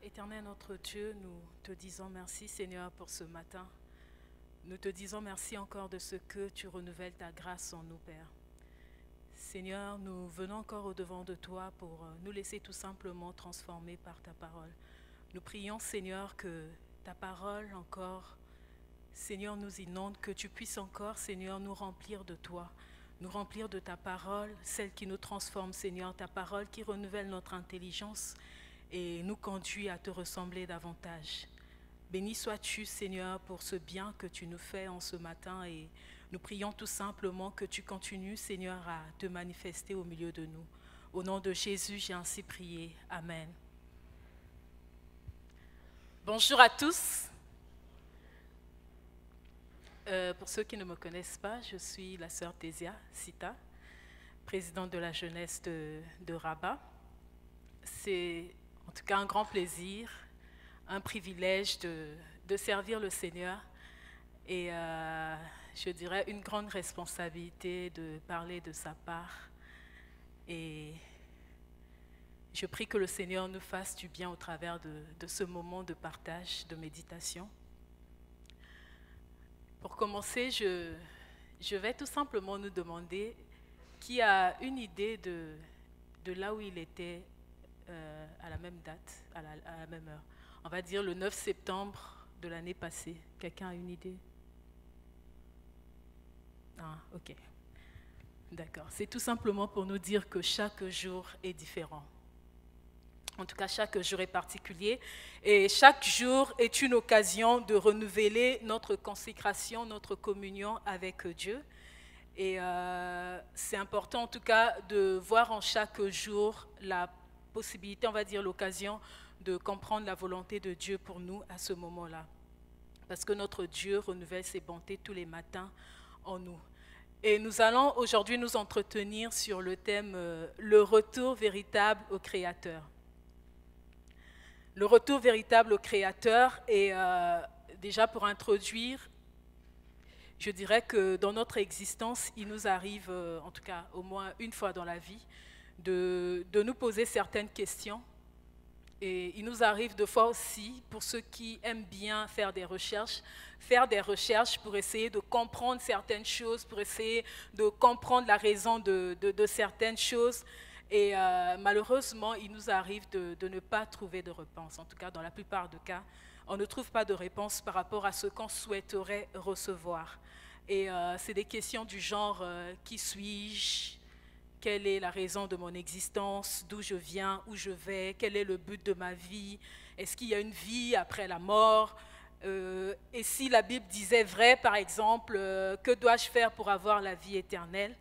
Éternel notre Dieu, nous te disons merci Seigneur pour ce matin. Nous te disons merci encore de ce que tu renouvelles ta grâce en nous, Père. Seigneur, nous venons encore au-devant de toi pour nous laisser tout simplement transformer par ta parole. Nous prions Seigneur que ta parole encore, Seigneur, nous inonde, que tu puisses encore Seigneur nous remplir de toi, nous remplir de ta parole, celle qui nous transforme Seigneur, ta parole qui renouvelle notre intelligence et nous conduit à te ressembler davantage. Béni sois-tu, Seigneur, pour ce bien que tu nous fais en ce matin et nous prions tout simplement que tu continues, Seigneur, à te manifester au milieu de nous. Au nom de Jésus, j'ai ainsi prié. Amen. Bonjour à tous. Pour ceux qui ne me connaissent pas, je suis la sœur Tésia Sita, présidente de la jeunesse de Rabat. C'est en tout cas un grand plaisir, un privilège de servir le Seigneur et je dirais une grande responsabilité de parler de sa part. Et je prie que le Seigneur nous fasse du bien au travers de ce moment de partage, de méditation. Pour commencer, je vais tout simplement nous demander qui a une idée de là où il était à la même date, à la même heure. On va dire le 9 septembre de l'année passée. Quelqu'un a une idée? Ah, ok. D'accord. C'est tout simplement pour nous dire que chaque jour est différent. En tout cas, chaque jour est particulier et chaque jour est une occasion de renouveler notre consécration, notre communion avec Dieu. Et c'est important en tout cas de voir en chaque jour la possibilité, on va dire l'occasion de comprendre la volonté de Dieu pour nous à ce moment-là. Parce que notre Dieu renouvelle ses bontés tous les matins en nous. Et nous allons aujourd'hui nous entretenir sur le thème le retour véritable au Créateur. Le retour véritable au Créateur et déjà pour introduire, je dirais que dans notre existence, il nous arrive, en tout cas au moins une fois dans la vie, de nous poser certaines questions. Et il nous arrive de fois aussi, pour ceux qui aiment bien faire des recherches pour essayer de comprendre certaines choses, pour essayer de comprendre la raison de certaines choses. Et malheureusement, il nous arrive de ne pas trouver de réponse. En tout cas, dans la plupart des cas, on ne trouve pas de réponse par rapport à ce qu'on souhaiterait recevoir. Et c'est des questions du genre qui suis-je? Quelle est la raison de mon existence? D'où je viens? Où je vais? Quel est le but de ma vie? Est-ce qu'il y a une vie après la mort? Et si la Bible disait vrai, par exemple, que dois-je faire pour avoir la vie éternelle?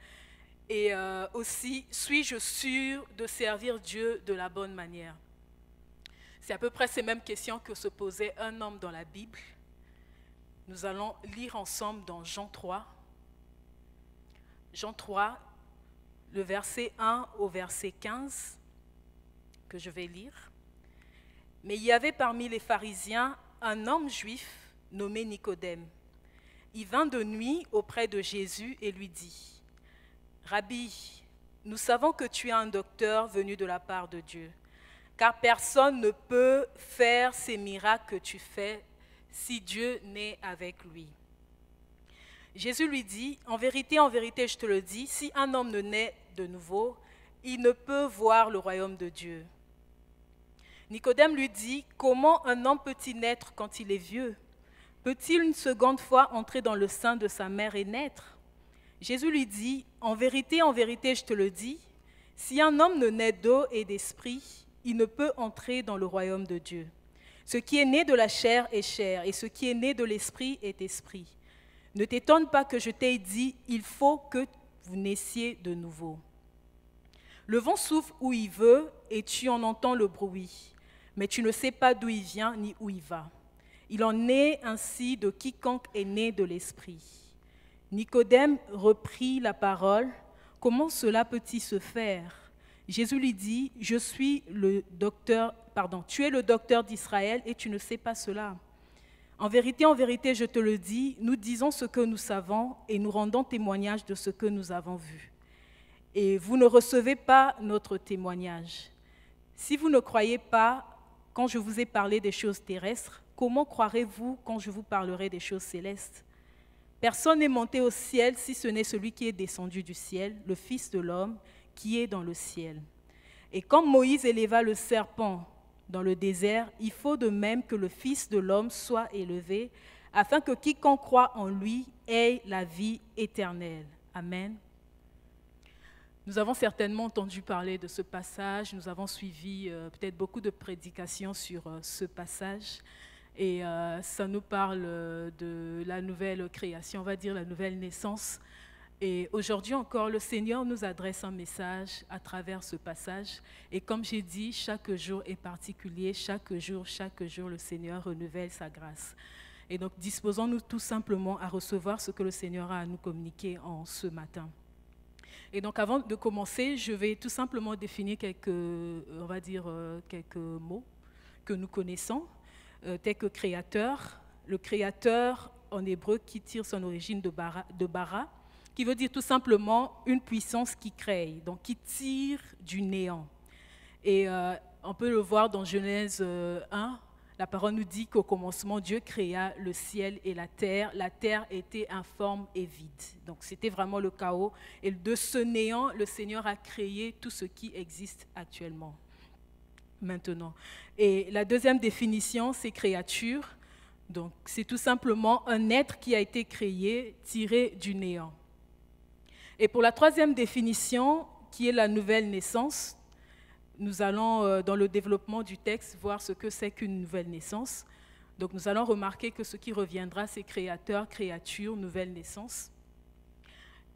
Et aussi, suis-je sûr de servir Dieu de la bonne manière? C'est à peu près ces mêmes questions que se posait un homme dans la Bible. Nous allons lire ensemble dans Jean 3. Jean 3, le verset 1 au verset 15, que je vais lire. Mais il y avait parmi les pharisiens un homme juif nommé Nicodème. Il vint de nuit auprès de Jésus et lui dit: Rabbi, nous savons que tu es un docteur venu de la part de Dieu, car personne ne peut faire ces miracles que tu fais si Dieu n'est avec lui. Jésus lui dit: en vérité, je te le dis, si un homme ne naît de nouveau, il ne peut voir le royaume de Dieu. Nicodème lui dit: comment un homme peut-il naître quand il est vieux? Peut-il une seconde fois entrer dans le sein de sa mère et naître? Jésus lui dit: en vérité, je te le dis, si un homme ne naît d'eau et d'esprit, il ne peut entrer dans le royaume de Dieu. Ce qui est né de la chair est chair, et ce qui est né de l'esprit est esprit. Ne t'étonne pas que je t'ai dit, il faut que vous naissiez de nouveau. Le vent souffle où il veut, et tu en entends le bruit, mais tu ne sais pas d'où il vient ni où il va. Il en est ainsi de quiconque est né de l'Esprit. » Nicodème reprit la parole. « Comment cela peut-il se faire ?» Jésus lui dit, « tu es le docteur d'Israël et tu ne sais pas cela. En vérité, je te le dis, nous disons ce que nous savons et nous rendons témoignage de ce que nous avons vu. Et vous ne recevez pas notre témoignage. Si vous ne croyez pas quand je vous ai parlé des choses terrestres, comment croirez-vous quand je vous parlerai des choses célestes ? Personne n'est monté au ciel si ce n'est celui qui est descendu du ciel, le Fils de l'homme qui est dans le ciel. Et comme Moïse éleva le serpent dans le désert, il faut de même que le Fils de l'homme soit élevé, afin que quiconque croit en lui ait la vie éternelle. » Amen. Nous avons certainement entendu parler de ce passage, nous avons suivi peut-être beaucoup de prédications sur ce passage, et ça nous parle de la nouvelle création, on va dire la nouvelle naissance. Et aujourd'hui encore, le Seigneur nous adresse un message à travers ce passage. Et comme j'ai dit, chaque jour est particulier, chaque jour, le Seigneur renouvelle sa grâce. Et donc, disposons-nous tout simplement à recevoir ce que le Seigneur a à nous communiquer en ce matin. Et donc, avant de commencer, je vais tout simplement définir quelques mots que nous connaissons, tels que créateur. Le créateur, en hébreu, qui tire son origine de bara, qui veut dire tout simplement une puissance qui crée, donc qui tire du néant. Et on peut le voir dans Genèse 1, la parole nous dit qu'au commencement, Dieu créa le ciel et la terre était informe et vide. Donc c'était vraiment le chaos. Et de ce néant, le Seigneur a créé tout ce qui existe actuellement, maintenant. Et la deuxième définition, c'est créature. Donc c'est tout simplement un être qui a été créé, tiré du néant. Et pour la troisième définition, qui est la nouvelle naissance, nous allons, dans le développement du texte, voir ce que c'est qu'une nouvelle naissance. Donc nous allons remarquer que ce qui reviendra, c'est créateur, créature, nouvelle naissance.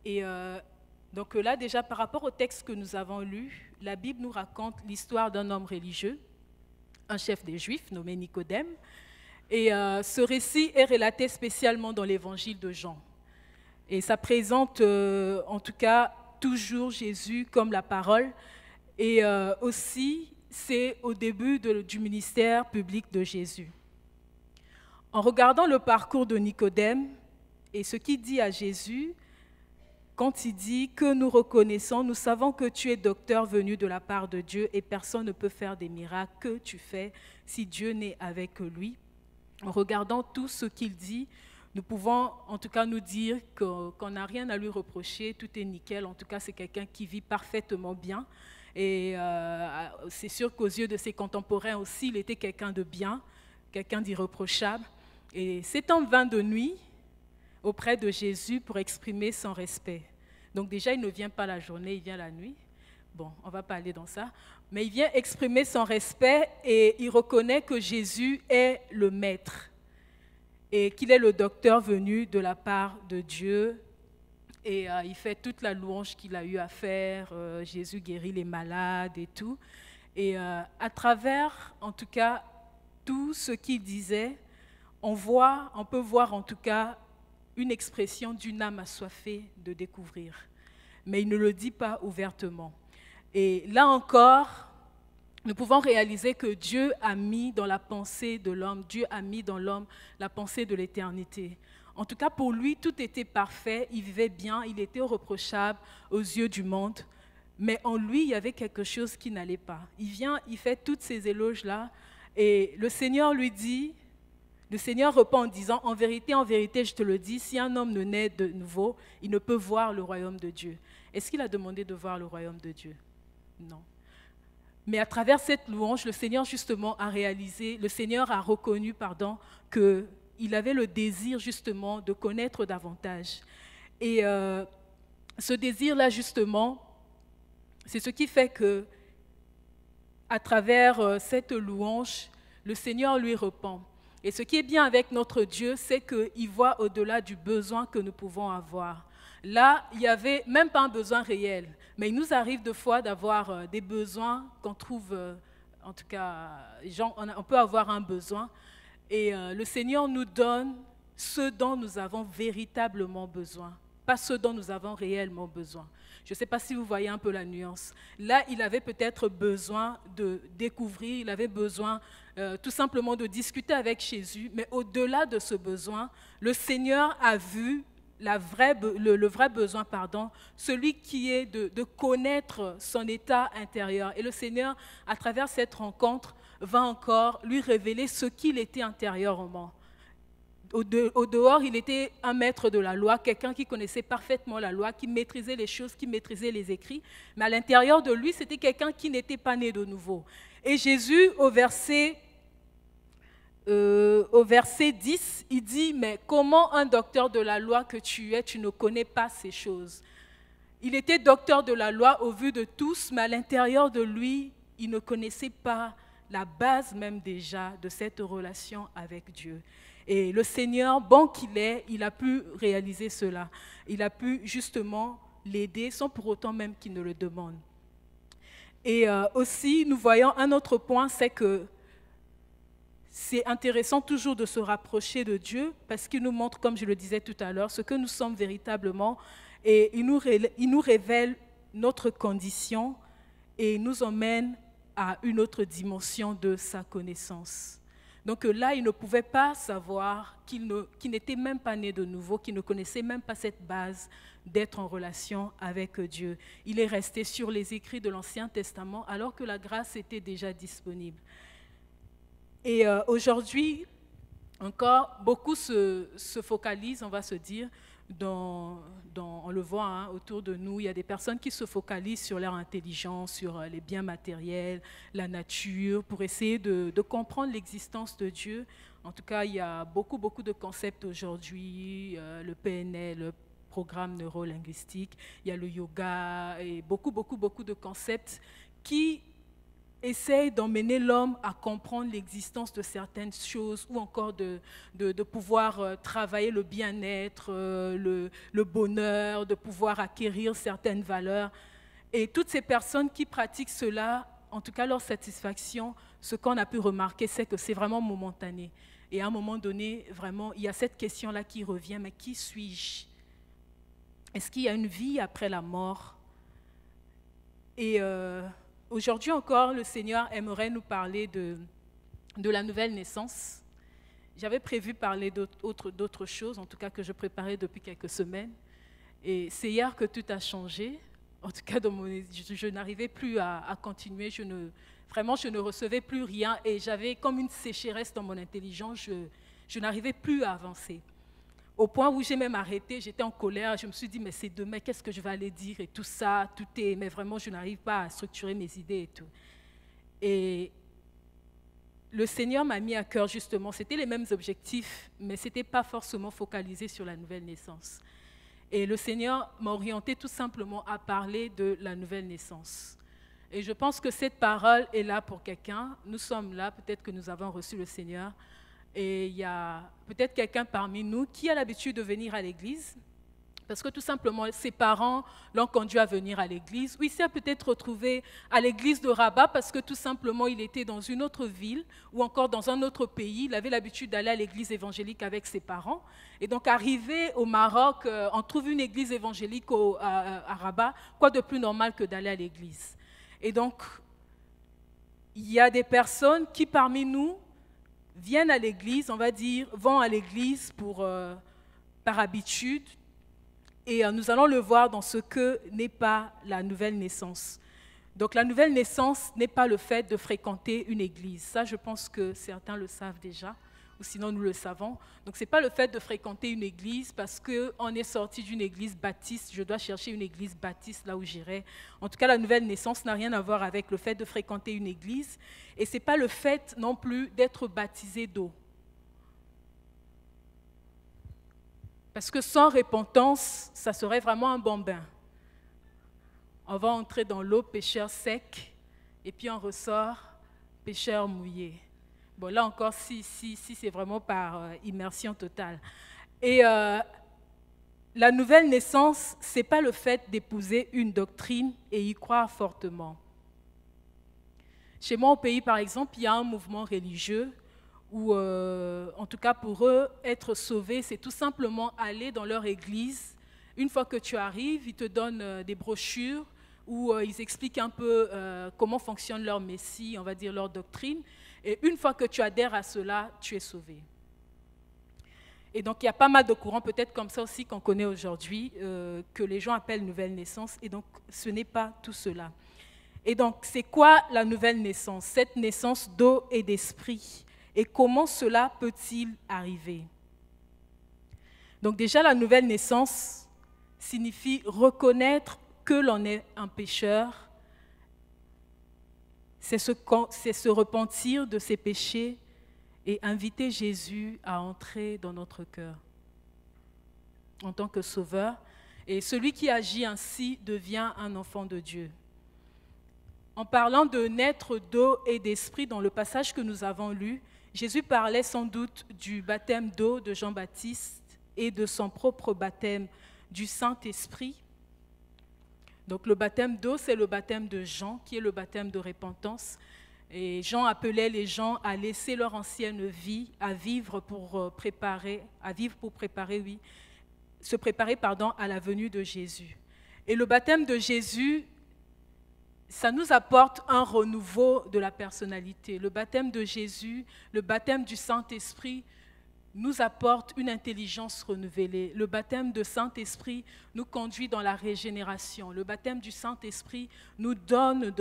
Et donc là, déjà, par rapport au texte que nous avons lu, la Bible nous raconte l'histoire d'un homme religieux, un chef des Juifs nommé Nicodème. Et ce récit est relaté spécialement dans l'évangile de Jean. Et ça présente, en tout cas, toujours Jésus comme la parole. Et aussi, c'est au début du ministère public de Jésus. En regardant le parcours de Nicodème et ce qu'il dit à Jésus, quand il dit que nous reconnaissons, nous savons que tu es docteur venu de la part de Dieu et personne ne peut faire des miracles que tu fais si Dieu n'est avec lui. En regardant tout ce qu'il dit, nous pouvons en tout cas nous dire qu'on n'a rien à lui reprocher, tout est nickel. En tout cas, c'est quelqu'un qui vit parfaitement bien. Et c'est sûr qu'aux yeux de ses contemporains aussi, il était quelqu'un de bien, quelqu'un d'irréprochable. Et cet homme vint de nuit auprès de Jésus pour exprimer son respect. Donc déjà, il ne vient pas la journée, il vient la nuit. Bon, on ne va pas aller dans ça. Mais il vient exprimer son respect et il reconnaît que Jésus est le maître et qu'il est le docteur venu de la part de Dieu. Et il fait toute la louange qu'il a eu à faire. Jésus guérit les malades et tout. Et à travers, en tout cas, tout ce qu'il disait, on peut voir en tout cas une expression d'une âme assoiffée de découvrir. Mais il ne le dit pas ouvertement. Et là encore, nous pouvons réaliser que Dieu a mis dans la pensée de l'homme, Dieu a mis dans l'homme la pensée de l'éternité. En tout cas, pour lui, tout était parfait, il vivait bien, il était irréprochable aux yeux du monde. Mais en lui, il y avait quelque chose qui n'allait pas. Il vient, il fait toutes ces éloges-là, et le Seigneur lui dit, le Seigneur répond en disant, en vérité, je te le dis, si un homme ne naît de nouveau, il ne peut voir le royaume de Dieu. Est-ce qu'il a demandé de voir le royaume de Dieu? Non. Mais à travers cette louange, le Seigneur justement a reconnu qu'il avait le désir justement de connaître davantage. Et ce désir-là justement, c'est ce qui fait que, à travers cette louange, le Seigneur lui répond. Et ce qui est bien avec notre Dieu, c'est qu'il voit au-delà du besoin que nous pouvons avoir. Là, il n'y avait même pas un besoin réel, mais il nous arrive de fois d'avoir des besoins qu'on trouve en tout cas, on peut avoir un besoin. Et le Seigneur nous donne ce dont nous avons véritablement besoin, pas ce dont nous avons réellement besoin. Je ne sais pas si vous voyez un peu la nuance. Là, il avait peut-être besoin de découvrir, il avait besoin tout simplement de discuter avec Jésus, mais au-delà de ce besoin, le Seigneur a vu le vrai besoin, celui qui est de connaître son état intérieur. Et le Seigneur, à travers cette rencontre, va encore lui révéler ce qu'il était intérieurement. Au dehors, il était un maître de la loi, quelqu'un qui connaissait parfaitement la loi, qui maîtrisait les choses, qui maîtrisait les écrits. Mais à l'intérieur de lui, c'était quelqu'un qui n'était pas né de nouveau. Et Jésus, au verset 10, il dit, mais comment un docteur de la loi que tu es, tu ne connais pas ces choses? Il était docteur de la loi au vu de tous, mais à l'intérieur de lui, il ne connaissait pas la base même déjà de cette relation avec Dieu. Et le Seigneur, bon qu'il est, il a pu réaliser cela. Il a pu justement l'aider sans pour autant même qu'il ne le demande. Et aussi, nous voyons un autre point, c'est que c'est intéressant toujours de se rapprocher de Dieu parce qu'il nous montre, comme je le disais tout à l'heure, ce que nous sommes véritablement et il nous révèle notre condition et il nous emmène à une autre dimension de sa connaissance. Donc là, il ne pouvait pas savoir qu'il n'était même pas né de nouveau, qu'il ne connaissait même pas cette base d'être en relation avec Dieu. Il est resté sur les écrits de l'Ancien Testament alors que la grâce était déjà disponible. Et aujourd'hui, encore, beaucoup se focalisent, on va se dire, on le voit autour de nous, il y a des personnes qui se focalisent sur leur intelligence, sur les biens matériels, la nature, pour essayer de comprendre l'existence de Dieu. En tout cas, il y a beaucoup de concepts aujourd'hui, le PNL, le programme neurolinguistique, il y a le yoga, et beaucoup de concepts qui essaye d'emmener l'homme à comprendre l'existence de certaines choses ou encore de pouvoir travailler le bien-être, le bonheur, de pouvoir acquérir certaines valeurs. Et toutes ces personnes qui pratiquent cela, en tout cas leur satisfaction, ce qu'on a pu remarquer, c'est que c'est vraiment momentané. Et à un moment donné, vraiment, il y a cette question-là qui revient, mais qui suis-je? Est-ce qu'il y a une vie après la mort? Et aujourd'hui encore, le Seigneur aimerait nous parler de la nouvelle naissance. J'avais prévu parler d'autres choses, en tout cas que je préparais depuis quelques semaines. Et c'est hier que tout a changé. En tout cas, je n'arrivais plus à continuer. Vraiment, je ne recevais plus rien. Et j'avais comme une sécheresse dans mon intelligence. Je n'arrivais plus à avancer. Au point où j'ai même arrêté, j'étais en colère, je me suis dit, mais c'est demain, qu'est-ce que je vais aller dire et tout ça, mais vraiment, je n'arrive pas à structurer mes idées et tout. Et le Seigneur m'a mis à cœur justement, c'était les mêmes objectifs, mais ce n'était pas forcément focalisé sur la nouvelle naissance. Et le Seigneur m'a orienté tout simplement à parler de la nouvelle naissance. Et je pense que cette parole est là pour quelqu'un. Nous sommes là, peut-être que nous avons reçu le Seigneur. Et il y a peut-être quelqu'un parmi nous qui a l'habitude de venir à l'église, parce que tout simplement, ses parents l'ont conduit à venir à l'église, ou il s'est peut-être retrouvé à l'église de Rabat, parce que tout simplement, il était dans une autre ville, ou encore dans un autre pays. Il avait l'habitude d'aller à l'église évangélique avec ses parents. Et donc, arrivé au Maroc, on trouve une église évangélique à Rabat. Quoi de plus normal que d'aller à l'église? Et donc, il y a des personnes qui, parmi nous, viennent à l'église, on va dire, vont à l'église par habitude, et nous allons le voir dans ce que n'est pas la nouvelle naissance. Donc la nouvelle naissance n'est pas le fait de fréquenter une église. Ça, je pense que certains le savent déjà, ou sinon nous le savons. Donc ce n'est pas le fait de fréquenter une église parce qu'on est sorti d'une église baptiste, je dois chercher une église baptiste là où j'irai. En tout cas, la nouvelle naissance n'a rien à voir avec le fait de fréquenter une église. Et ce n'est pas le fait non plus d'être baptisé d'eau. Parce que sans repentance, ça serait vraiment un bon bain. On va entrer dans l'eau pécheur sec et puis on ressort pécheur mouillé. Bon, là encore, si c'est vraiment par immersion totale. Et la nouvelle naissance, ce n'est pas le fait d'épouser une doctrine et y croire fortement. Chez moi au pays, par exemple, il y a un mouvement religieux où, en tout cas pour eux, être sauvé, c'est tout simplement aller dans leur église. Une fois que tu arrives, ils te donnent des brochures où ils expliquent un peu comment fonctionne leur Messie, on va dire leur doctrine. Et une fois que tu adhères à cela, tu es sauvé. Et donc, il y a pas mal de courants, peut-être comme ça aussi qu'on connaît aujourd'hui, que les gens appellent nouvelle naissance. Et donc, ce n'est pas tout cela. Et donc, c'est quoi la nouvelle naissance? Cette naissance d'eau et d'esprit. Et comment cela peut-il arriver? Donc déjà, la nouvelle naissance signifie reconnaître que l'on est un pécheur. C'est se repentir de ses péchés et inviter Jésus à entrer dans notre cœur en tant que sauveur. Et celui qui agit ainsi devient un enfant de Dieu. En parlant de naître d'eau et d'esprit dans le passage que nous avons lu, Jésus parlait sans doute du baptême d'eau de Jean-Baptiste et de son propre baptême du Saint-Esprit. Donc le baptême d'eau, c'est le baptême de Jean, qui est le baptême de repentance. Et Jean appelait les gens à laisser leur ancienne vie, se préparer à la venue de Jésus. Et le baptême de Jésus, ça nous apporte un renouveau de la personnalité. Le baptême de Jésus, le baptême du Saint-Esprit nous apporte une intelligence renouvelée. Le baptême de Saint-Esprit nous conduit dans la régénération. Le baptême du Saint-Esprit nous donne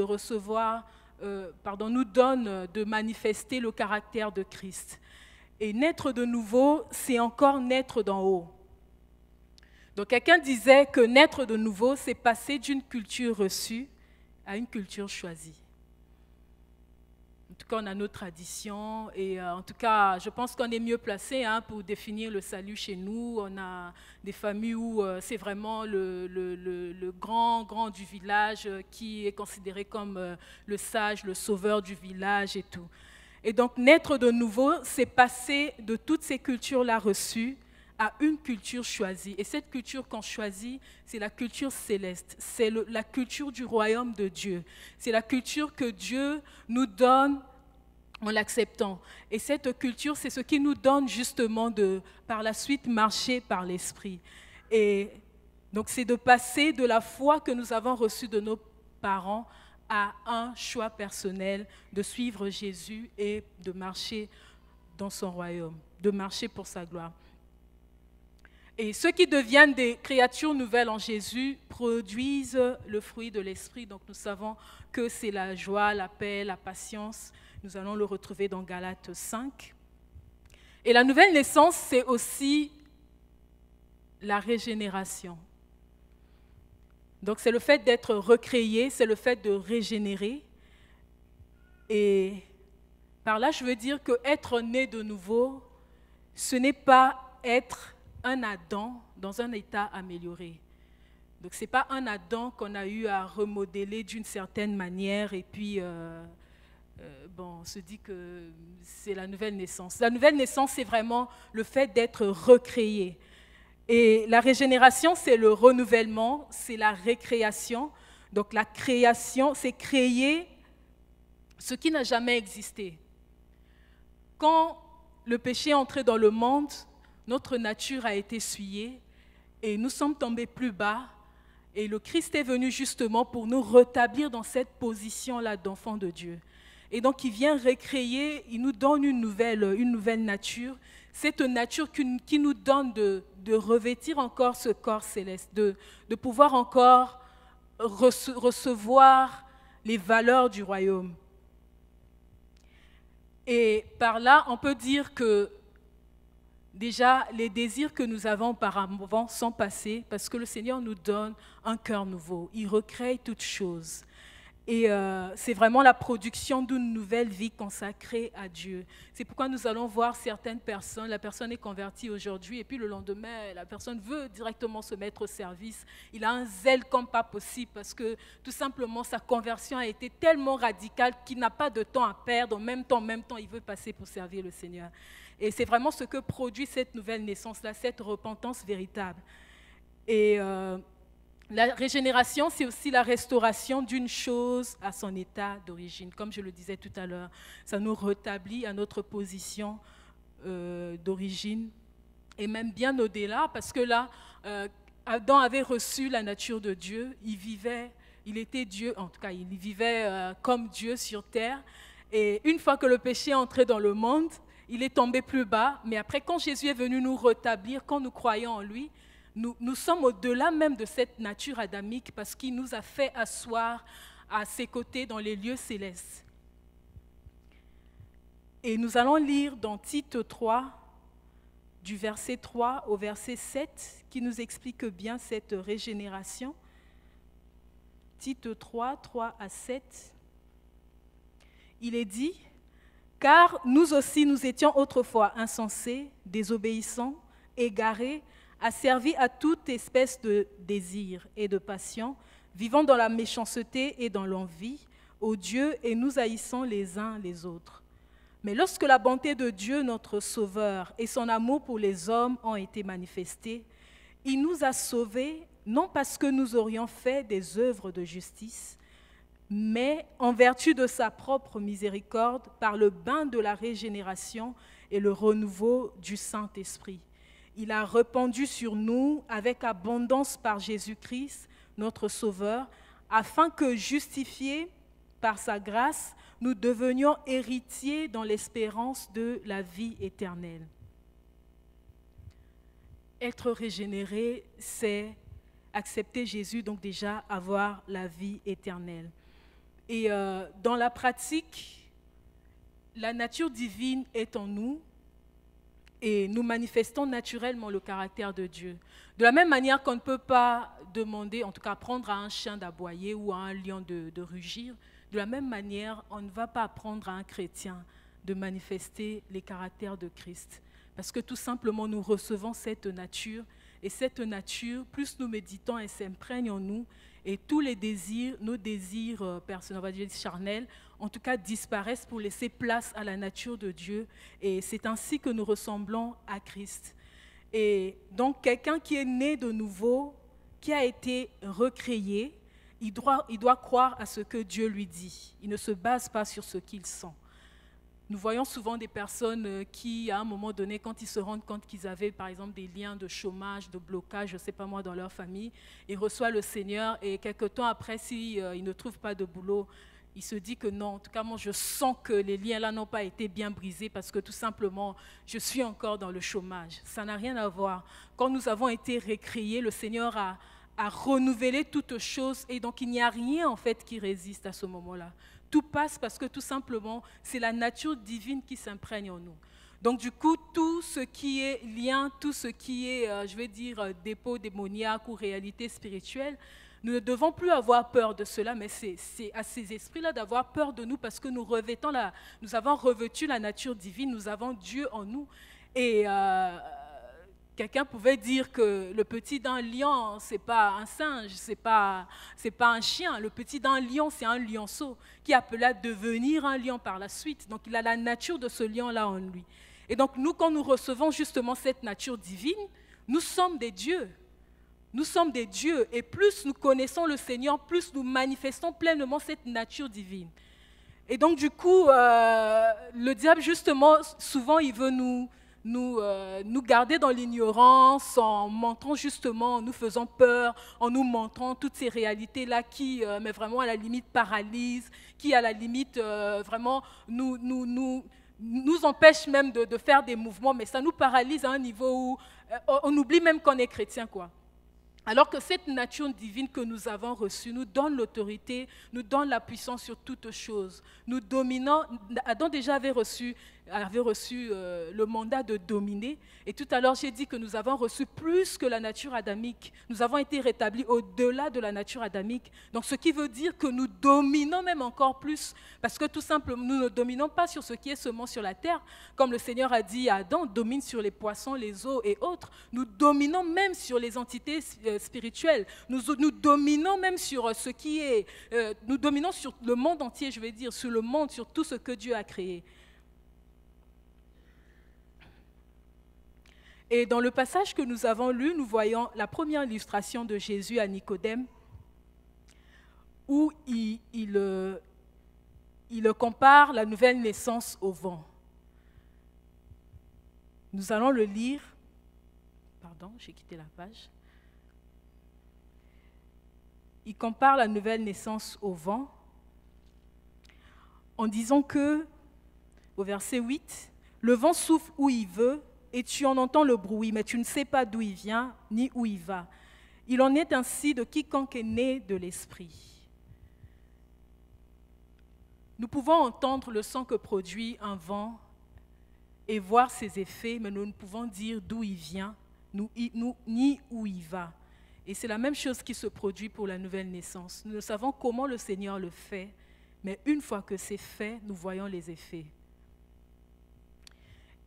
nous donne de manifester le caractère de Christ. Et naître de nouveau, c'est encore naître d'en haut. Donc quelqu'un disait que naître de nouveau, c'est passer d'une culture reçue à une culture choisie. En tout cas, on a nos traditions et en tout cas, je pense qu'on est mieux placé pour définir le salut chez nous. On a des familles où c'est vraiment le grand du village qui est considéré comme le sage, le sauveur du village et tout. Et donc, naître de nouveau, c'est passer de toutes ces cultures-là reçues à une culture choisie. Et cette culture qu'on choisit, c'est la culture céleste, c'est la culture du royaume de Dieu. C'est la culture que Dieu nous donne en l'acceptant. Et cette culture, c'est ce qui nous donne justement de, par la suite, marcher par l'Esprit. Et donc, c'est de passer de la foi que nous avons reçue de nos parents à un choix personnel de suivre Jésus et de marcher dans son royaume, de marcher pour sa gloire. Et ceux qui deviennent des créatures nouvelles en Jésus produisent le fruit de l'Esprit. Donc nous savons que c'est la joie, la paix, la patience. Nous allons le retrouver dans Galates 5. Et la nouvelle naissance, c'est aussi la régénération. Donc c'est le fait d'être recréé, c'est le fait de régénérer. Et par là, je veux dire que être né de nouveau, ce n'est pas être un Adam dans un état amélioré. Donc ce n'est pas un Adam qu'on a eu à remodeler d'une certaine manière et puis on se dit que c'est la nouvelle naissance. La nouvelle naissance, c'est vraiment le fait d'être recréé. Et la régénération, c'est le renouvellement, c'est la récréation. Donc la création, c'est créer ce qui n'a jamais existé. Quand le péché est entré dans le monde, notre nature a été souillée et nous sommes tombés plus bas. Et le Christ est venu justement pour nous rétablir dans cette position-là d'enfant de Dieu. Et donc, il vient recréer, il nous donne une nouvelle nature. Cette nature qui nous donne de revêtir encore ce corps céleste, de pouvoir encore recevoir les valeurs du royaume. Et par là, on peut dire que déjà, les désirs que nous avons auparavant sont passés parce que le Seigneur nous donne un cœur nouveau. Il recrée toutes choses. Et c'est vraiment la production d'une nouvelle vie consacrée à Dieu. C'est pourquoi nous allons voir certaines personnes, la personne est convertie aujourd'hui et puis le lendemain, la personne veut directement se mettre au service. Il a un zèle comme pas possible parce que tout simplement sa conversion a été tellement radicale qu'il n'a pas de temps à perdre. En même temps, il veut passer pour servir le Seigneur. Et c'est vraiment ce que produit cette nouvelle naissance-là, cette repentance véritable. Et La régénération, c'est aussi la restauration d'une chose à son état d'origine. Comme je le disais tout à l'heure, ça nous rétablit à notre position d'origine et même bien au-delà, parce que là, Adam avait reçu la nature de Dieu, il était Dieu, en tout cas, il vivait comme Dieu sur terre. Et une fois que le péché est entré dans le monde, il est tombé plus bas. Mais après, quand Jésus est venu nous rétablir, quand nous croyons en lui, nous sommes au-delà même de cette nature adamique parce qu'il nous a fait asseoir à ses côtés dans les lieux célestes. Et nous allons lire dans Tite 3, du verset 3 au verset 7, qui nous explique bien cette régénération. Tite 3, 3 à 7. Il est dit, « Car nous aussi nous étions autrefois insensés, désobéissants, égarés, asservis à toute espèce de désir et de passion, vivant dans la méchanceté et dans l'envie, odieux et nous haïssant les uns les autres. Mais lorsque la bonté de Dieu, notre Sauveur, et son amour pour les hommes ont été manifestés, il nous a sauvés, non parce que nous aurions fait des œuvres de justice, mais en vertu de sa propre miséricorde, par le bain de la régénération et le renouveau du Saint-Esprit. Il a répandu sur nous avec abondance par Jésus-Christ, notre Sauveur, afin que, justifiés par sa grâce, nous devenions héritiers dans l'espérance de la vie éternelle. Être régénéré, c'est accepter Jésus, donc déjà avoir la vie éternelle. Et dans la pratique, la nature divine est en nous et nous manifestons naturellement le caractère de Dieu. De la même manière qu'on ne peut pas demander, en tout cas apprendre à un chien d'aboyer ou à un lion de rugir, de la même manière, on ne va pas apprendre à un chrétien de manifester les caractères de Christ. Parce que tout simplement, nous recevons cette nature. Et cette nature, plus nous méditons, elle s'imprègne en nous. Et tous les désirs, nos désirs personnels, on va dire charnels, en tout cas disparaissent pour laisser place à la nature de Dieu. Et c'est ainsi que nous ressemblons à Christ. Et donc, quelqu'un qui est né de nouveau, qui a été recréé, il doit croire à ce que Dieu lui dit. Il ne se base pas sur ce qu'il sent. Nous voyons souvent des personnes qui, à un moment donné, quand ils se rendent compte qu'ils avaient, par exemple, des liens de chômage, de blocage, je ne sais pas moi, dans leur famille, ils reçoivent le Seigneur et quelque temps après, s'ils ne trouvent pas de boulot, il se dit que non, en tout cas, moi, je sens que les liens-là n'ont pas été bien brisés parce que tout simplement, je suis encore dans le chômage. Ça n'a rien à voir. Quand nous avons été recréés, le Seigneur a renouvelé toutes choses et donc il n'y a rien en fait qui résiste à ce moment-là. Tout passe parce que tout simplement, c'est la nature divine qui s'imprègne en nous. Donc du coup, tout ce qui est lien, tout ce qui est, dépôt démoniaque ou réalité spirituelle, nous ne devons plus avoir peur de cela, mais c'est à ces esprits-là d'avoir peur de nous parce que nous avons revêtu la nature divine, nous avons Dieu en nous. Et quelqu'un pouvait dire que le petit d'un lion, ce n'est pas un singe, ce n'est pas un chien. Le petit d'un lion, c'est un lionceau qui appelait à devenir un lion par la suite. Donc, il a la nature de ce lion-là en lui. Et donc, nous, quand nous recevons justement cette nature divine, nous sommes des dieux. Nous sommes des dieux. Et plus nous connaissons le Seigneur, plus nous manifestons pleinement cette nature divine. Et donc, du coup, le diable, justement, souvent, il veut nous garder dans l'ignorance en montrant justement, en nous faisant peur, en nous montrant toutes ces réalités-là qui, mais vraiment à la limite, paralysent, qui à la limite, vraiment nous empêchent même de faire des mouvements, mais ça nous paralyse à un niveau où on oublie même qu'on est chrétien, quoi. Alors que cette nature divine que nous avons reçue nous donne l'autorité, nous donne la puissance sur toutes choses. Nous dominons. Adam déjà avait reçu le mandat de dominer. Et tout à l'heure, j'ai dit que nous avons reçu plus que la nature adamique. Nous avons été rétablis au-delà de la nature adamique. Donc, ce qui veut dire que nous dominons même encore plus. Parce que tout simplement, nous ne dominons pas sur ce qui est seulement sur la terre. Comme le Seigneur a dit à Adam, domine sur les poissons, les eaux et autres. Nous dominons même sur les entités spirituelles. Nous dominons même sur ce qui est... nous dominons sur le monde entier, je vais dire, sur le monde, sur tout ce que Dieu a créé. Et dans le passage que nous avons lu, nous voyons la première illustration de Jésus à Nicodème, où il compare la nouvelle naissance au vent. Nous allons le lire. Pardon, j'ai quitté la page. Il compare la nouvelle naissance au vent en disant que, au verset 8, « Le vent souffle où il veut et tu en entends le bruit, mais tu ne sais pas d'où il vient ni où il va. Il en est ainsi de quiconque est né de l'Esprit. » Nous pouvons entendre le son que produit un vent et voir ses effets, mais nous ne pouvons dire d'où il vient, ni où il va. Et c'est la même chose qui se produit pour la nouvelle naissance. Nous ne savons comment le Seigneur le fait, mais une fois que c'est fait, nous voyons les effets.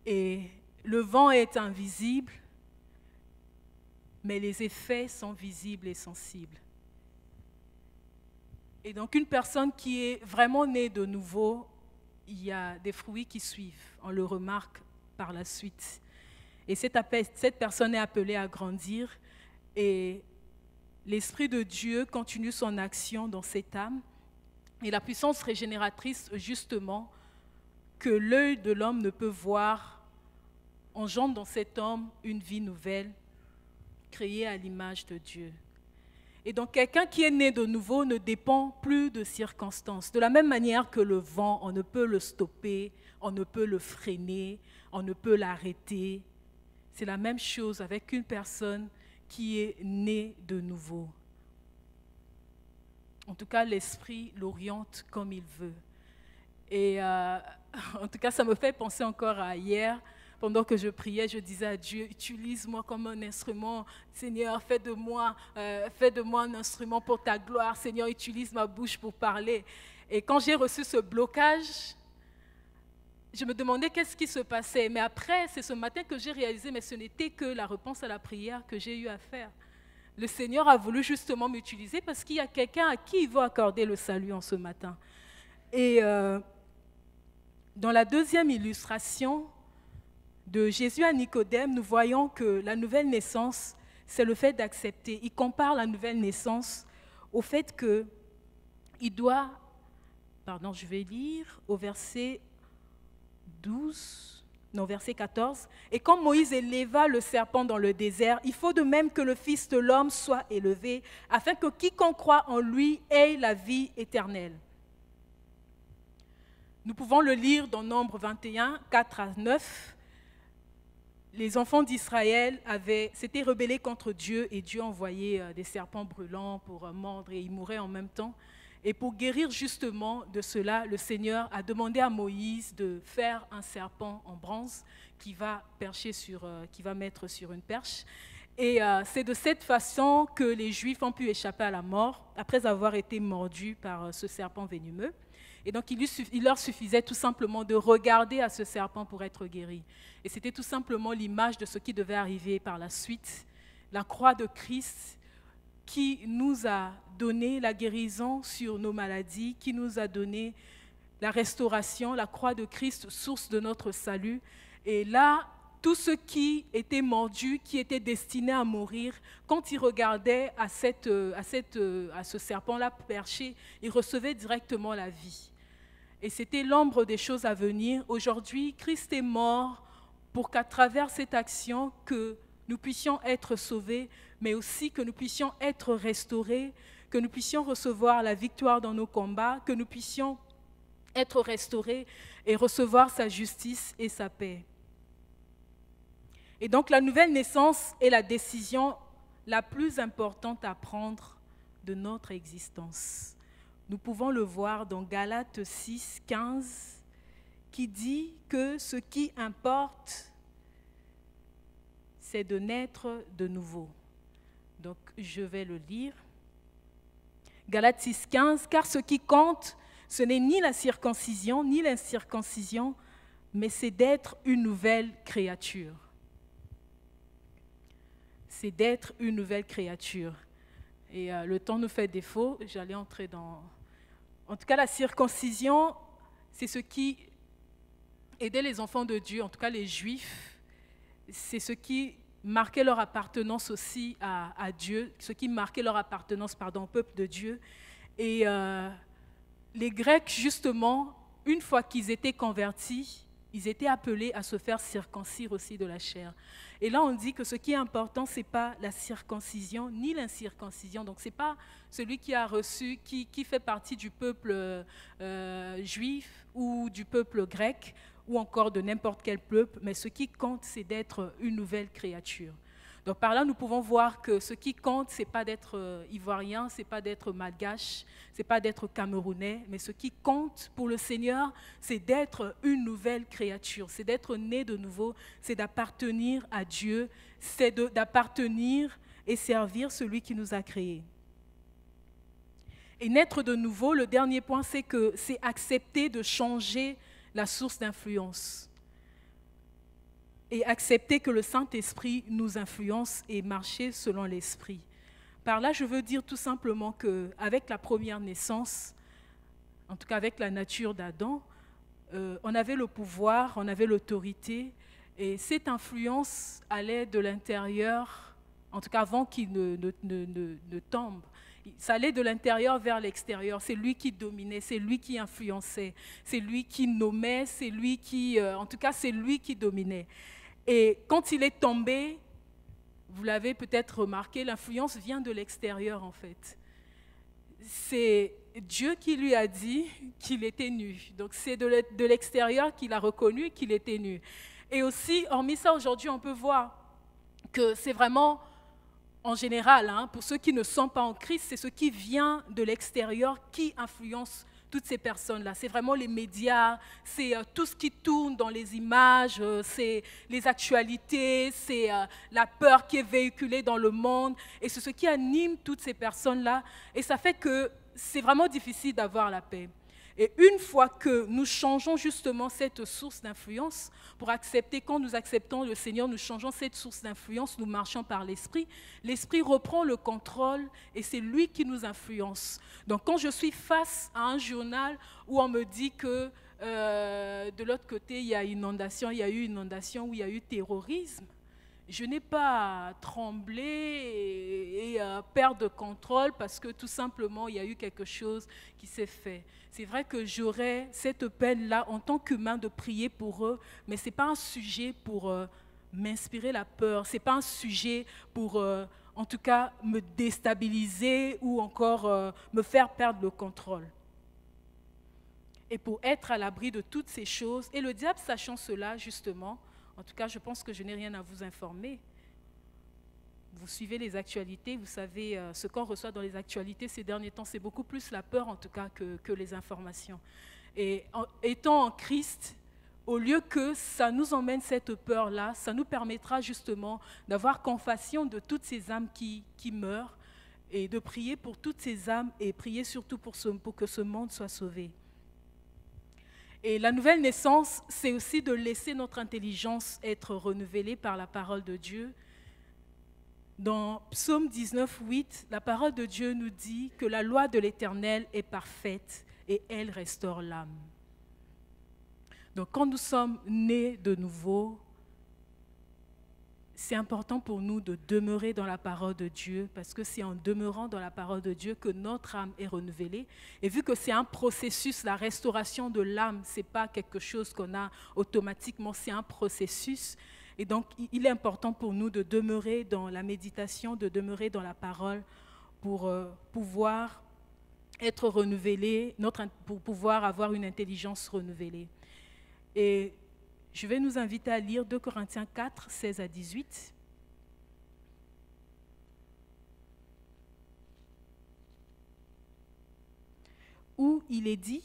Et le vent est invisible, mais les effets sont visibles et sensibles. Et donc une personne qui est vraiment née de nouveau, il y a des fruits qui suivent, on le remarque par la suite. Et cette personne est appelée à grandir et l'Esprit de Dieu continue son action dans cette âme. Et la puissance régénératrice, justement, que l'œil de l'homme ne peut voir, engendre dans cet homme une vie nouvelle, créée à l'image de Dieu. Et donc, quelqu'un qui est né de nouveau ne dépend plus de circonstances. De la même manière que le vent, on ne peut le stopper, on ne peut le freiner, on ne peut l'arrêter. C'est la même chose avec une personne qui est née de nouveau. En tout cas, l'Esprit l'oriente comme il veut. Et en tout cas, ça me fait penser encore à hier. Pendant que je priais, je disais à Dieu, utilise-moi comme un instrument. Seigneur, fais de moi un instrument pour ta gloire. Seigneur, utilise ma bouche pour parler. Et quand j'ai reçu ce blocage, je me demandais qu'est-ce qui se passait. Mais après, c'est ce matin que j'ai réalisé, mais ce n'était que la réponse à la prière que j'ai eu à faire. Le Seigneur a voulu justement m'utiliser parce qu'il y a quelqu'un à qui il veut accorder le salut en ce matin. Et dans la deuxième illustration de Jésus à Nicodème, nous voyons que la nouvelle naissance, c'est le fait d'accepter. Il compare la nouvelle naissance au fait qu'il doit, je vais lire au verset 14. « Et quand Moïse éleva le serpent dans le désert, il faut de même que le Fils de l'homme soit élevé, afin que quiconque croit en lui ait la vie éternelle. » Nous pouvons le lire dans Nombre 21, 4 à 9. Les enfants d'Israël s'étaient rebellés contre Dieu et Dieu envoyait des serpents brûlants pour mordre et ils mouraient en même temps. Et pour guérir justement de cela, le Seigneur a demandé à Moïse de faire un serpent en bronze qui va mettre sur une perche. Et c'est de cette façon que les Juifs ont pu échapper à la mort après avoir été mordus par ce serpent venimeux. Et donc, il leur suffisait tout simplement de regarder à ce serpent pour être guéri. Et c'était tout simplement l'image de ce qui devait arriver par la suite. La croix de Christ qui nous a donné la guérison sur nos maladies, qui nous a donné la restauration, la croix de Christ, source de notre salut. Et là, tous ceux qui étaient mordus, qui étaient destinés à mourir, quand ils regardaient à ce serpent-là perché, ils recevaient directement la vie. Et c'était l'ombre des choses à venir. Aujourd'hui, Christ est mort pour qu'à travers cette action, que nous puissions être sauvés, mais aussi que nous puissions être restaurés, que nous puissions recevoir la victoire dans nos combats, que nous puissions être restaurés et recevoir sa justice et sa paix. Et donc la nouvelle naissance est la décision la plus importante à prendre de notre existence. Nous pouvons le voir dans Galates 6, 15, qui dit que ce qui importe, c'est de naître de nouveau. Donc je vais le lire. Galates 6, 15, car ce qui compte, ce n'est ni la circoncision, ni l'incirconcision, mais c'est d'être une nouvelle créature. C'est d'être une nouvelle créature. Et le temps nous fait défaut, j'allais entrer dans... En tout cas, la circoncision, c'est ce qui aidait les enfants de Dieu, en tout cas les Juifs. c'est ce qui marquait leur appartenance aussi à Dieu, ce qui marquait leur appartenance, pardon, au peuple de Dieu. Et les Grecs, justement, une fois qu'ils étaient convertis, ils étaient appelés à se faire circoncire aussi de la chair. Et là, on dit que ce qui est important, ce n'est pas la circoncision ni l'incirconcision. Donc, ce n'est pas celui qui a reçu, qui fait partie du peuple juif ou du peuple grec ou encore de n'importe quel peuple, mais ce qui compte, c'est d'être une nouvelle créature. Donc, par là, nous pouvons voir que ce qui compte, ce n'est pas d'être ivoirien, ce n'est pas d'être malgache, ce n'est pas d'être camerounais, mais ce qui compte pour le Seigneur, c'est d'être une nouvelle créature, c'est d'être né de nouveau, c'est d'appartenir à Dieu, c'est d'appartenir et servir celui qui nous a créés. Et naître de nouveau, le dernier point, c'est que c'est accepter de changer la source d'influence et accepter que le Saint-Esprit nous influence et marcher selon l'Esprit. Par là, je veux dire tout simplement qu'avec la première naissance, en tout cas avec la nature d'Adam, on avait le pouvoir, on avait l'autorité, et cette influence allait de l'intérieur, en tout cas avant qu'il ne tombe. Ça allait de l'intérieur vers l'extérieur. C'est lui qui dominait, c'est lui qui influençait, c'est lui qui nommait, c'est lui qui, en tout cas, c'est lui qui dominait. Et quand il est tombé, vous l'avez peut-être remarqué, l'influence vient de l'extérieur en fait. C'est Dieu qui lui a dit qu'il était nu. Donc c'est de l'extérieur qu'il a reconnu qu'il était nu. Et aussi, hormis ça, aujourd'hui, on peut voir que c'est vraiment, en général, pour ceux qui ne sont pas en Christ, c'est ce qui vient de l'extérieur qui influence toutes ces personnes-là. C'est vraiment les médias, c'est tout ce qui tourne dans les images, c'est les actualités, c'est la peur qui est véhiculée dans le monde. Et c'est ce qui anime toutes ces personnes-là. Et ça fait que c'est vraiment difficile d'avoir la paix. Et une fois que nous changeons justement cette source d'influence, pour accepter, quand nous acceptons le Seigneur, nous changeons cette source d'influence, nous marchons par l'Esprit, l'Esprit reprend le contrôle et c'est lui qui nous influence. Donc quand je suis face à un journal où on me dit que de l'autre côté, il y a inondation, il y a eu inondation ou il y a eu terrorisme, je n'ai pas à trembler et à perdre contrôle parce que tout simplement, il y a eu quelque chose qui s'est fait. C'est vrai que j'aurais cette peine-là en tant qu'humain de prier pour eux, mais ce n'est pas un sujet pour m'inspirer la peur. Ce n'est pas un sujet pour, en tout cas, me déstabiliser ou encore me faire perdre le contrôle. Et pour être à l'abri de toutes ces choses, et le diable sachant cela, justement, en tout cas, je pense que je n'ai rien à vous informer. Vous suivez les actualités, vous savez ce qu'on reçoit dans les actualités ces derniers temps, c'est beaucoup plus la peur en tout cas que les informations. Et étant en Christ, au lieu que ça nous emmène cette peur-là, ça nous permettra justement d'avoir compassion de toutes ces âmes qui meurent et de prier pour toutes ces âmes et prier surtout pour que ce monde soit sauvé. Et la nouvelle naissance, c'est aussi de laisser notre intelligence être renouvelée par la parole de Dieu. Dans Psaume 19, 8, la parole de Dieu nous dit que la loi de l'Éternel est parfaite et elle restaure l'âme. Donc quand nous sommes nés de nouveau, c'est important pour nous de demeurer dans la parole de Dieu parce que c'est en demeurant dans la parole de Dieu que notre âme est renouvelée. Et vu que c'est un processus, la restauration de l'âme, ce n'est pas quelque chose qu'on a automatiquement, c'est un processus. Et donc, il est important pour nous de demeurer dans la méditation, de demeurer dans la parole pour pouvoir être renouvelés, pour pouvoir avoir une intelligence renouvelée. Et je vais nous inviter à lire 2 Corinthiens 4, 16 à 18. Où il est dit,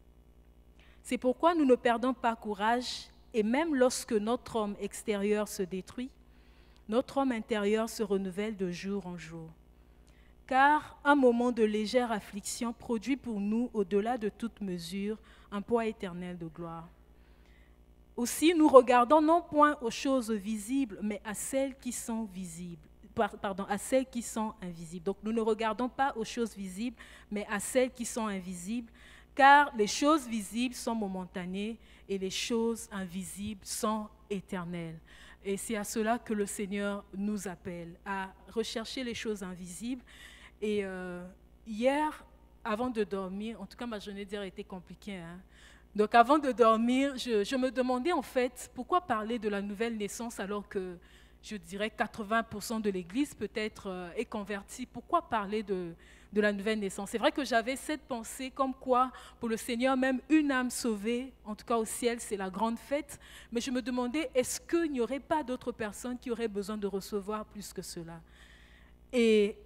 « C'est pourquoi nous ne perdons pas courage, et même lorsque notre homme extérieur se détruit, notre homme intérieur se renouvelle de jour en jour. Car un moment de légère affliction produit pour nous, au-delà de toute mesure, un poids éternel de gloire. Aussi, nous regardons non point aux choses visibles, mais à celles qui sont visibles. À celles qui sont invisibles. Donc, nous ne regardons pas aux choses visibles, mais à celles qui sont invisibles, car les choses visibles sont momentanées et les choses invisibles sont éternelles. Et c'est à cela que le Seigneur nous appelle, à rechercher les choses invisibles. Et hier, avant de dormir, en tout cas ma journée d'hier était compliquée, hein. Donc avant de dormir, je me demandais en fait pourquoi parler de la nouvelle naissance alors que je dirais 80% de l'Église peut-être est convertie. Pourquoi parler de la nouvelle naissance? C'est vrai que j'avais cette pensée comme quoi pour le Seigneur même une âme sauvée, en tout cas au ciel, c'est la grande fête. Mais je me demandais est-ce qu'il n'y aurait pas d'autres personnes qui auraient besoin de recevoir plus que cela? Et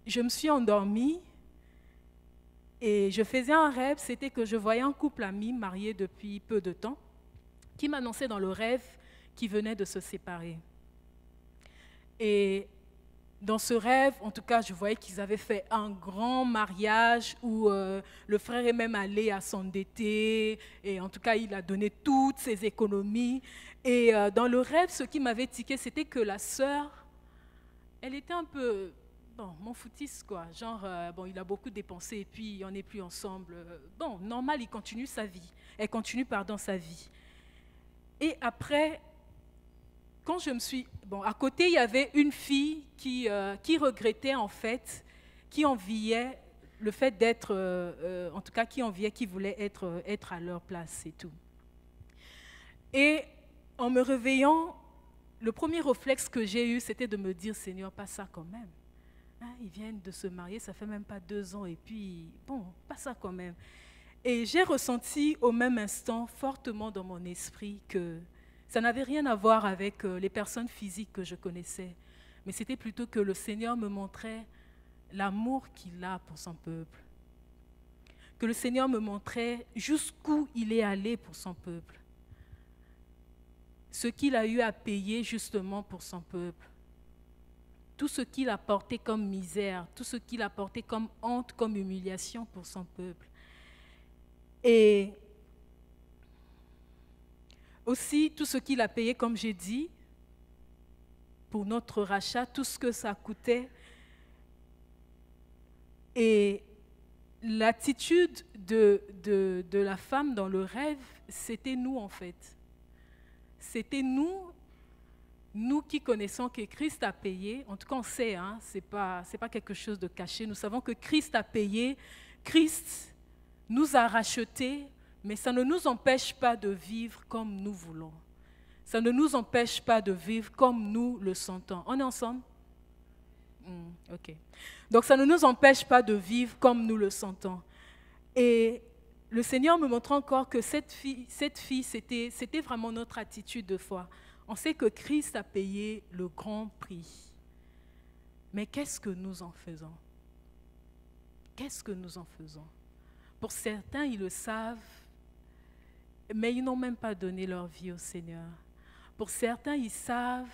je me suis endormie. Et je faisais un rêve, c'était que je voyais un couple ami marié depuis peu de temps qui m'annonçait dans le rêve qu'ils venaient de se séparer. Et dans ce rêve, en tout cas, je voyais qu'ils avaient fait un grand mariage où le frère est même allé à s'endetter. Et en tout cas, il a donné toutes ses économies. Et dans le rêve, ce qui m'avait tiqué, c'était que la sœur, elle était un peu... Bon, mon foutiste, quoi. Genre, bon, il a beaucoup dépensé et puis on n'est plus ensemble. Bon, normal, il continue sa vie. Elle continue, pardon, sa vie. Et après, quand je me suis... Bon, à côté, il y avait une fille qui regrettait, en fait, qui enviait le fait d'être... en tout cas, qui enviait, qui voulait être à leur place et tout. Et en me réveillant, le premier réflexe que j'ai eu, c'était de me dire, Seigneur, pas ça quand même. Ils viennent de se marier, ça fait même pas 2 ans, et puis, bon, pas ça quand même. Et j'ai ressenti au même instant, fortement dans mon esprit, que ça n'avait rien à voir avec les personnes physiques que je connaissais, mais c'était plutôt que le Seigneur me montrait l'amour qu'il a pour son peuple, que le Seigneur me montrait jusqu'où il est allé pour son peuple, ce qu'il a eu à payer justement pour son peuple. Tout ce qu'il a porté comme misère, tout ce qu'il a porté comme honte, comme humiliation pour son peuple. Et aussi tout ce qu'il a payé, comme j'ai dit, pour notre rachat, tout ce que ça coûtait. Et l'attitude de la femme dans le rêve, c'était nous en fait. C'était nous qui connaissons que Christ a payé, en tout cas on sait, hein, ce n'est pas quelque chose de caché, nous savons que Christ a payé, Christ nous a rachetés, mais ça ne nous empêche pas de vivre comme nous voulons. Ça ne nous empêche pas de vivre comme nous le sentons. On est ensemble? Ok. Donc ça ne nous empêche pas de vivre comme nous le sentons. Et le Seigneur me montre encore que cette fille c'était vraiment notre attitude de foi. On sait que Christ a payé le grand prix. Mais qu'est-ce que nous en faisons? Qu'est-ce que nous en faisons? Pour certains, ils le savent, mais ils n'ont même pas donné leur vie au Seigneur. Pour certains, ils savent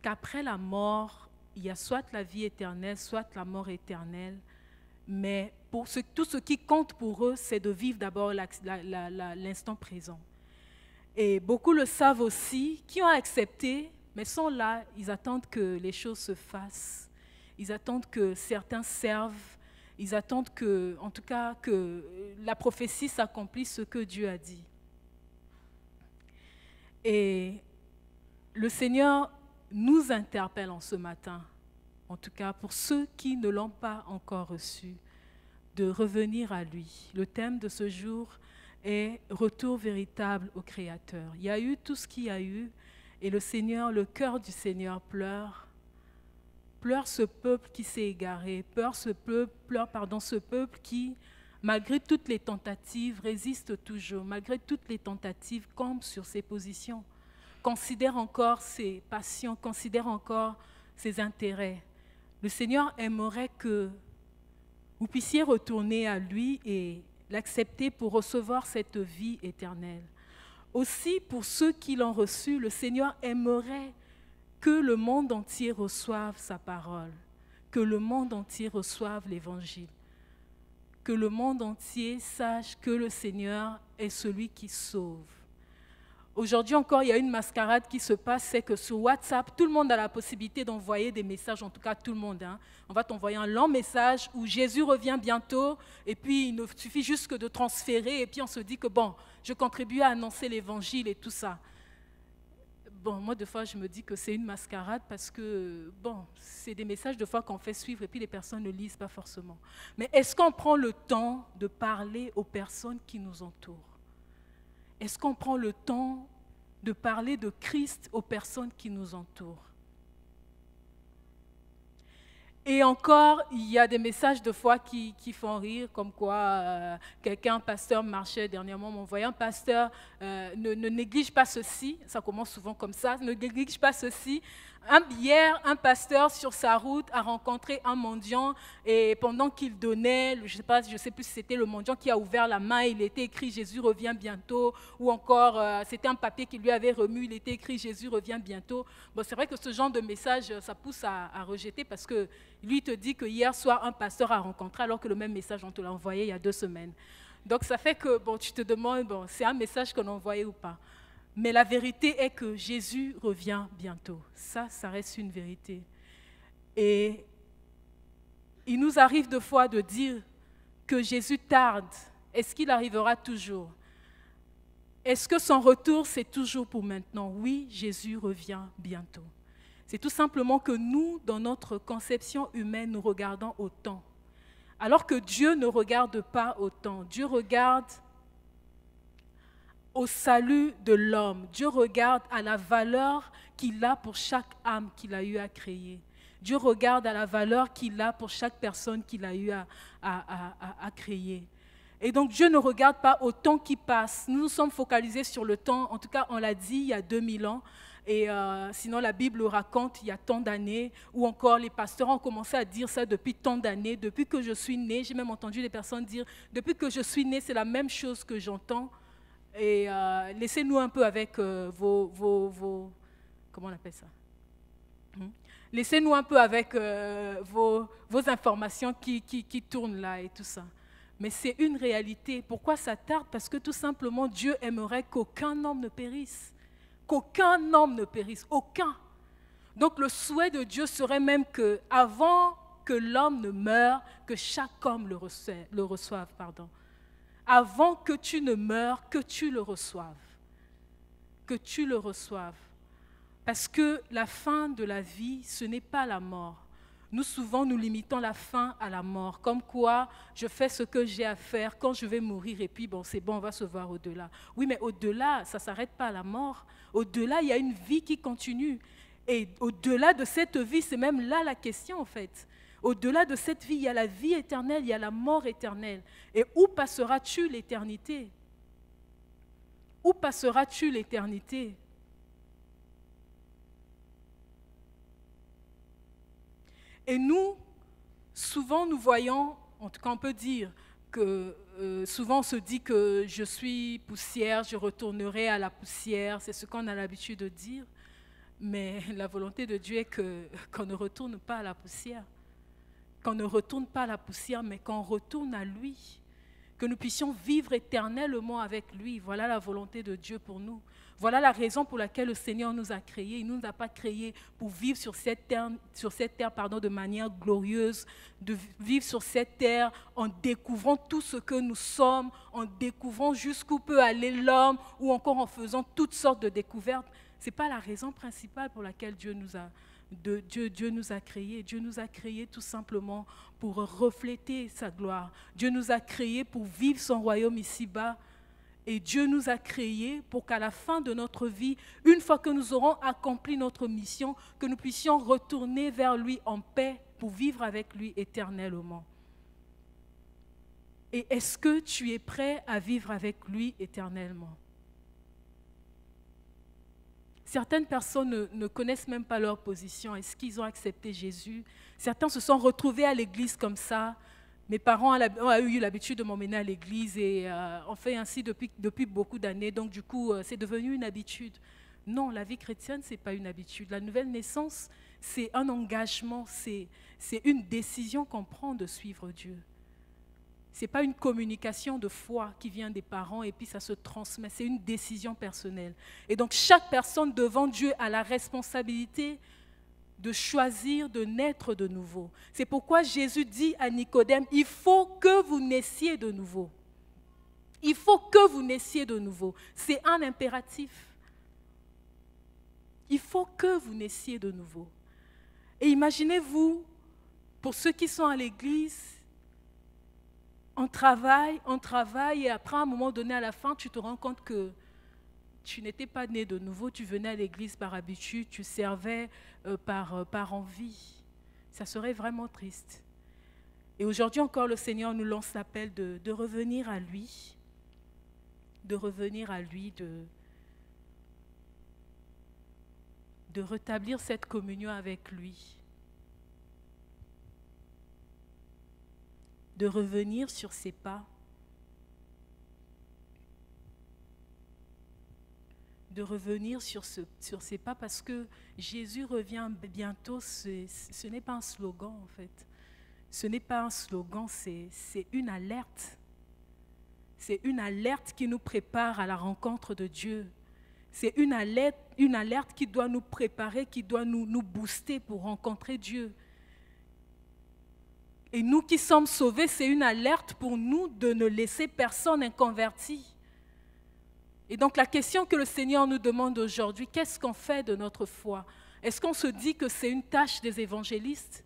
qu'après la mort, il y a soit la vie éternelle, soit la mort éternelle. Mais tout ce qui compte pour eux, c'est de vivre d'abord l'instant présent. Et beaucoup le savent aussi, qui ont accepté, mais sont là, ils attendent que les choses se fassent. Ils attendent que certains servent. Ils attendent que, en tout cas, que la prophétie s'accomplisse, ce que Dieu a dit. Et le Seigneur nous interpelle en ce matin, en tout cas pour ceux qui ne l'ont pas encore reçu, de revenir à lui. Le thème de ce jour est « Retour véritable au Créateur ». Il y a eu tout ce qu'il y a eu, et le Seigneur, le cœur du Seigneur pleure ce peuple qui s'est égaré, pleure ce peuple qui, malgré toutes les tentatives, résiste toujours, malgré toutes les tentatives, campe sur ses positions, considère encore ses passions, considère encore ses intérêts. Le Seigneur aimerait que vous puissiez retourner à lui et l'accepter pour recevoir cette vie éternelle. Aussi, pour ceux qui l'ont reçu, le Seigneur aimerait que le monde entier reçoive sa parole, que le monde entier reçoive l'Évangile, que le monde entier sache que le Seigneur est celui qui sauve. Aujourd'hui encore, il y a une mascarade qui se passe, c'est que sur WhatsApp, tout le monde a la possibilité d'envoyer des messages, en tout cas tout le monde. On va t'envoyer un long message où Jésus revient bientôt, et puis il ne suffit juste que de transférer, et puis on se dit que bon, je contribue à annoncer l'évangile et tout ça. Bon, moi, des fois, je me dis que c'est une mascarade parce que, bon, c'est des messages de fois qu'on fait suivre et puis les personnes ne lisent pas forcément. Mais est-ce qu'on prend le temps de parler aux personnes qui nous entourent? Est-ce qu'on prend le temps de parler de Christ aux personnes qui nous entourent? Et encore, il y a des messages de foi qui font rire, comme quoi un pasteur marchait dernièrement, m'envoyait un pasteur, ne néglige pas ceci, ça commence souvent comme ça, ne néglige pas ceci. Hier, un pasteur sur sa route a rencontré un mendiant et pendant qu'il donnait, je ne sais plus si c'était le mendiant qui a ouvert la main, il était écrit « Jésus revient bientôt » ou encore c'était un papier qui lui avait remu, il était écrit « Jésus revient bientôt ». Bon, c'est vrai que ce genre de message, ça pousse à rejeter parce que lui te dit que hier soir, un pasteur a rencontré alors que le même message, on te l'a envoyé il y a 2 semaines. Donc ça fait que bon, tu te demandes, bon, c'est un message qu'on a envoyé ou pas. Mais la vérité est que Jésus revient bientôt. Ça reste une vérité. Et il nous arrive de fois de dire que Jésus tarde. Est-ce qu'il arrivera toujours? Est-ce que son retour, c'est toujours pour maintenant? Oui, Jésus revient bientôt. C'est tout simplement que nous, dans notre conception humaine, nous regardons au temps. Alors que Dieu ne regarde pas au temps. Dieu regarde au salut de l'homme. Dieu regarde à la valeur qu'il a pour chaque âme qu'il a eu à créer. Dieu regarde à la valeur qu'il a pour chaque personne qu'il a eu à créer. Et donc Dieu ne regarde pas au temps qui passe. Nous nous sommes focalisés sur le temps, en tout cas on l'a dit il y a 2000 ans. Et sinon la Bible raconte il y a tant d'années, ou encore les pasteurs ont commencé à dire ça depuis tant d'années. Depuis que je suis né, j'ai même entendu des personnes dire, depuis que je suis né, c'est la même chose que j'entends. Et laissez-nous un peu avec vos comment on appelle ça? Laissez-nous un peu avec vos informations qui tournent là et tout ça. Mais c'est une réalité. Pourquoi ça tarde? Parce que tout simplement, Dieu aimerait qu'aucun homme ne périsse. Qu'aucun homme ne périsse. Aucun. Donc le souhait de Dieu serait même qu'avant que l'homme ne meure, que chaque homme le reçoive. Avant que tu ne meures, que tu le reçoives. Que tu le reçoives. Parce que la fin de la vie, ce n'est pas la mort. Nous, souvent, nous limitons la fin à la mort. Comme quoi, je fais ce que j'ai à faire quand je vais mourir et puis, bon, c'est bon, on va se voir au-delà. Oui, mais au-delà, ça ne s'arrête pas à la mort. Au-delà, il y a une vie qui continue. Et au-delà de cette vie, c'est même là la question, en fait. Au-delà de cette vie, il y a la vie éternelle, il y a la mort éternelle. Et où passeras-tu l'éternité? Où passeras-tu l'éternité? Et nous, souvent nous voyons, en tout cas on peut dire que souvent on se dit que je suis poussière, je retournerai à la poussière, c'est ce qu'on a l'habitude de dire. Mais la volonté de Dieu est qu'on ne retourne pas à la poussière. Qu'on ne retourne pas à la poussière, mais qu'on retourne à lui. Que nous puissions vivre éternellement avec lui. Voilà la volonté de Dieu pour nous. Voilà la raison pour laquelle le Seigneur nous a créés. Il ne nous a pas créés pour vivre sur cette terre de manière glorieuse, de vivre sur cette terre en découvrant tout ce que nous sommes, en découvrant jusqu'où peut aller l'homme, ou encore en faisant toutes sortes de découvertes. Ce n'est pas la raison principale pour laquelle Dieu nous a créés. Dieu nous a créés tout simplement pour refléter sa gloire. Dieu nous a créés pour vivre son royaume ici-bas. Et Dieu nous a créés pour qu'à la fin de notre vie, une fois que nous aurons accompli notre mission, que nous puissions retourner vers lui en paix pour vivre avec lui éternellement. Et est-ce que tu es prêt à vivre avec lui éternellement? Certaines personnes ne connaissent même pas leur position. Est-ce qu'ils ont accepté Jésus? Certains se sont retrouvés à l'église comme ça. Mes parents ont eu l'habitude de m'emmener à l'église et on fait ainsi depuis beaucoup d'années. Donc du coup, c'est devenu une habitude. Non, la vie chrétienne, ce n'est pas une habitude. La nouvelle naissance, c'est un engagement, c'est une décision qu'on prend de suivre Dieu. Ce n'est pas une communication de foi qui vient des parents et puis ça se transmet. C'est une décision personnelle. Et donc chaque personne devant Dieu a la responsabilité de choisir de naître de nouveau. C'est pourquoi Jésus dit à Nicodème, il faut que vous naissiez de nouveau. Il faut que vous naissiez de nouveau. C'est un impératif. Il faut que vous naissiez de nouveau. Et imaginez-vous, pour ceux qui sont à l'église, on travaille, et après, à un moment donné, à la fin, tu te rends compte que tu n'étais pas né de nouveau, tu venais à l'église par habitude, tu servais par envie. Ça serait vraiment triste. Et aujourd'hui encore, le Seigneur nous lance l'appel de revenir à lui, de rétablir cette communion avec lui, de revenir sur ses pas, ses pas parce que Jésus revient bientôt. Ce n'est pas un slogan en fait. Ce n'est pas un slogan, c'est une alerte. C'est une alerte qui nous prépare à la rencontre de Dieu. C'est une alerte qui doit nous préparer, qui doit nous booster pour rencontrer Dieu. Et nous qui sommes sauvés, c'est une alerte pour nous de ne laisser personne inconverti. Et donc la question que le Seigneur nous demande aujourd'hui, qu'est-ce qu'on fait de notre foi? Est-ce qu'on se dit que c'est une tâche des évangélistes?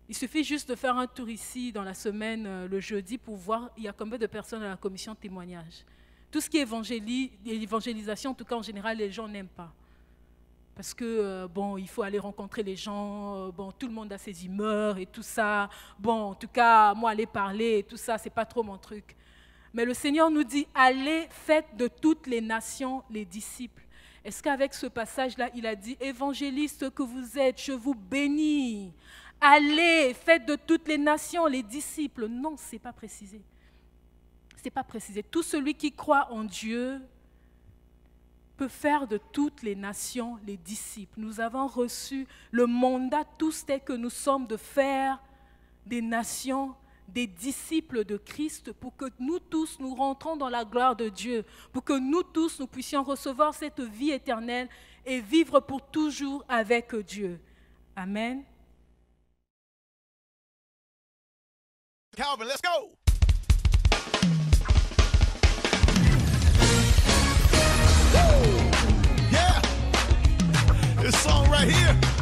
Il suffit juste de faire un tour ici dans la semaine, le jeudi, pour voir il y a combien de personnes à la commission de témoignage. Tout ce qui est évangélisation, en tout cas en général, les gens n'aiment pas. Parce que, il faut aller rencontrer les gens, tout le monde a ses humeurs et tout ça. En tout cas, moi, aller parler et tout ça, c'est pas trop mon truc. Mais le Seigneur nous dit, allez, faites de toutes les nations les disciples. Est-ce qu'avec ce passage-là, il a dit, évangélistes que vous êtes, je vous bénis. Allez, faites de toutes les nations les disciples. Non, ce n'est pas précisé. Ce n'est pas précisé. Tout celui qui croit en Dieu peut faire de toutes les nations les disciples. Nous avons reçu le mandat tous tel que nous sommes de faire des nations des disciples de Christ pour que nous tous nous rentrons dans la gloire de Dieu, pour que nous tous nous puissions recevoir cette vie éternelle et vivre pour toujours avec Dieu. Amen. Calvin, let's go. Woo! Yeah. This song right here.